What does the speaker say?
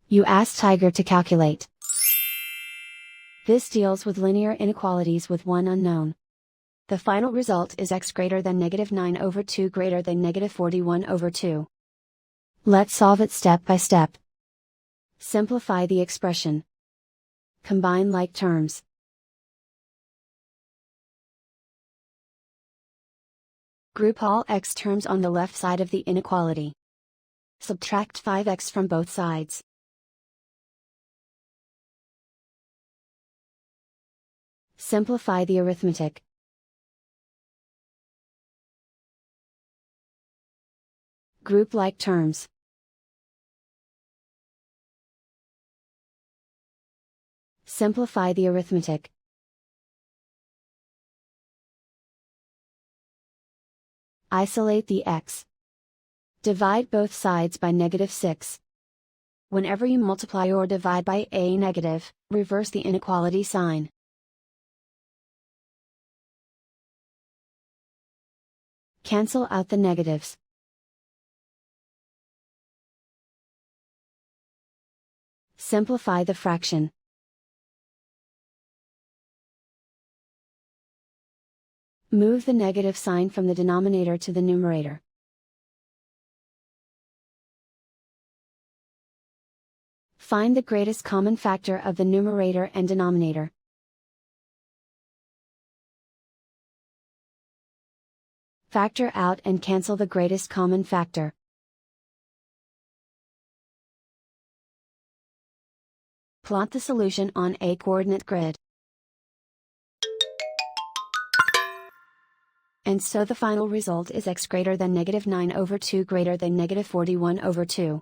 You ask Tiger to calculate. This deals with linear inequalities with one unknown. The final result is x greater than -9/2 greater than -41/2. Let's solve it step by step. Simplify the expression. Combine like terms. Group all x terms on the left side of the inequality. Subtract 5x from both sides. Simplify the arithmetic. Group like terms. Simplify the arithmetic. Isolate the x. Divide both sides by -6. Whenever you multiply or divide by a negative, reverse the inequality sign. Cancel out the negatives. Simplify the fraction. Move the negative sign from the denominator to the numerator. Find the greatest common factor of the numerator and denominator. Factor out and cancel the greatest common factor. Plot the solution on a coordinate grid. And so the final result is x greater than -9/2 greater than -41/2.